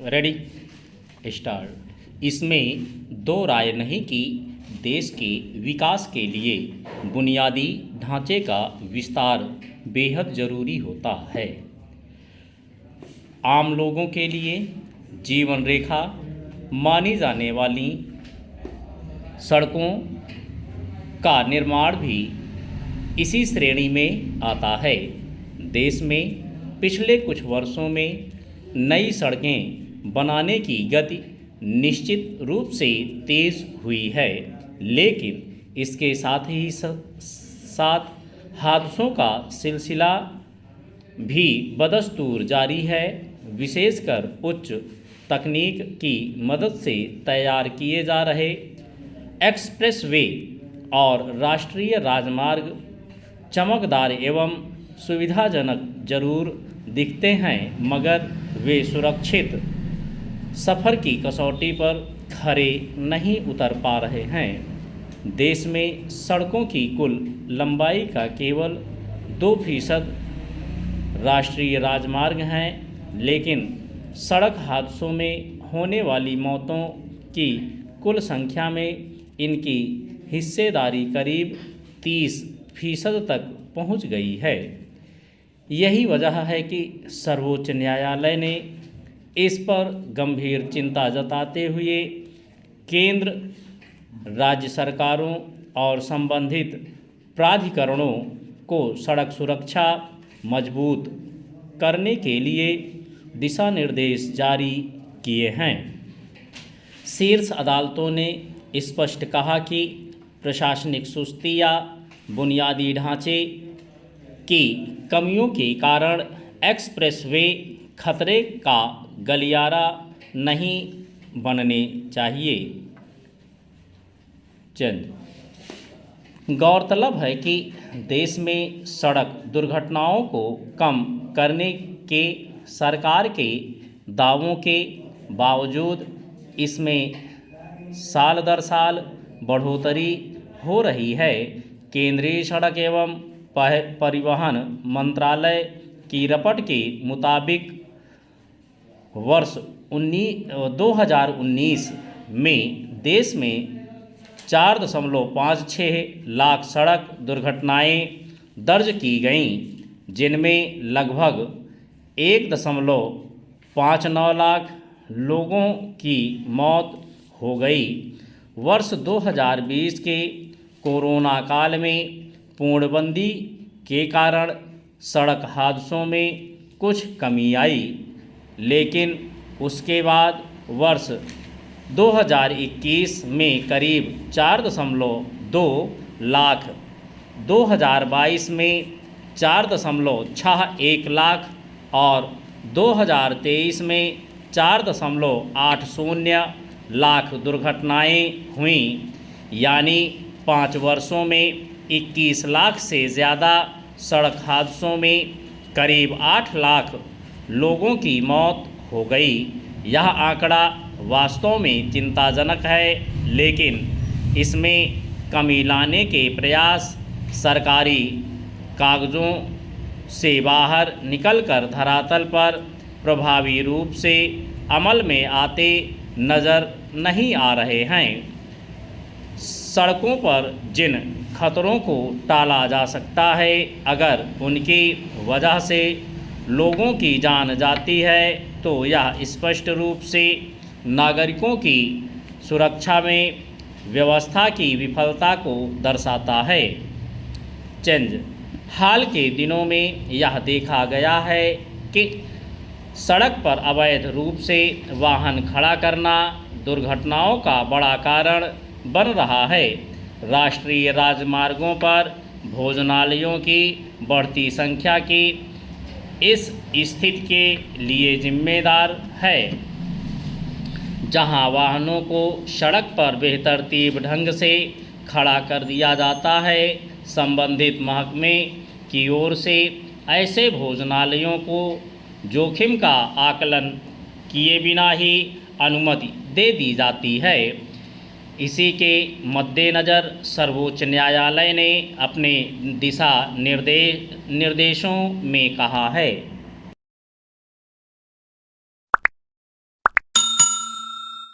Ready start. इसमें दो राय नहीं कि देश के विकास के लिए बुनियादी ढांचे का विस्तार बेहद ज़रूरी होता है। आम लोगों के लिए जीवन रेखा मानी जाने वाली सड़कों का निर्माण भी इसी श्रेणी में आता है। देश में पिछले कुछ वर्षों में नई सड़कें बनाने की गति निश्चित रूप से तेज़ हुई है, लेकिन इसके साथ हादसों का सिलसिला भी बदस्तूर जारी है। विशेषकर उच्च तकनीक की मदद से तैयार किए जा रहे एक्सप्रेसवे और राष्ट्रीय राजमार्ग चमकदार एवं सुविधाजनक जरूर दिखते हैं, मगर वे सुरक्षित सफ़र की कसौटी पर खरे नहीं उतर पा रहे हैं। देश में सड़कों की कुल लंबाई का केवल 2% राष्ट्रीय राजमार्ग हैं, लेकिन सड़क हादसों में होने वाली मौतों की कुल संख्या में इनकी हिस्सेदारी करीब 30% तक पहुंच गई है। यही वजह है कि सर्वोच्च न्यायालय ने इस पर गंभीर चिंता जताते हुए केंद्र, राज्य सरकारों और संबंधित प्राधिकरणों को सड़क सुरक्षा मजबूत करने के लिए दिशा निर्देश जारी किए हैं। शीर्ष अदालतों ने स्पष्ट कहा कि प्रशासनिक सुस्ती या बुनियादी ढांचे की कमियों के कारण एक्सप्रेसवे खतरे का गलियारा नहीं बनने चाहिए। गौरतलब है कि देश में सड़क दुर्घटनाओं को कम करने के सरकार के दावों के बावजूद इसमें साल दर साल बढ़ोतरी हो रही है। केंद्रीय सड़क एवं परिवहन मंत्रालय की रिपोर्ट के मुताबिक वर्ष 2019 में देश में 4.56 लाख सड़क दुर्घटनाएं दर्ज की गईं, जिनमें लगभग 1.59 लाख लोगों की मौत हो गई। वर्ष 2020 के कोरोना काल में पूर्णबंदी के कारण सड़क हादसों में कुछ कमी आई, लेकिन उसके बाद वर्ष 2021 में करीब 4.2 लाख, 2022 में 4.61 लाख और 2023 में 4.80 लाख दुर्घटनाएं हुईं, यानी 5 वर्षों में 21 लाख से ज़्यादा सड़क हादसों में करीब 8 लाख लोगों की मौत हो गई। यह आंकड़ा वास्तव में चिंताजनक है, लेकिन इसमें कमी लाने के प्रयास सरकारी कागज़ों से बाहर निकलकर धरातल पर प्रभावी रूप से अमल में आते नज़र नहीं आ रहे हैं। सड़कों पर जिन खतरों को टाला जा सकता है, अगर उनकी वजह से लोगों की जान जाती है, तो यह स्पष्ट रूप से नागरिकों की सुरक्षा में व्यवस्था की विफलता को दर्शाता है। हाल के दिनों में यह देखा गया है कि सड़क पर अवैध रूप से वाहन खड़ा करना दुर्घटनाओं का बड़ा कारण बन रहा है। राष्ट्रीय राजमार्गों पर भोजनालयों की बढ़ती संख्या की इस स्थिति के लिए जिम्मेदार है, जहां वाहनों को सड़क पर बेतरतीब ढंग से खड़ा कर दिया जाता है। संबंधित महकमे की ओर से ऐसे भोजनालयों को जोखिम का आकलन किए बिना ही अनुमति दे दी जाती है। इसी के मद्देनज़र सर्वोच्च न्यायालय ने अपने दिशा निर्देशों में कहा है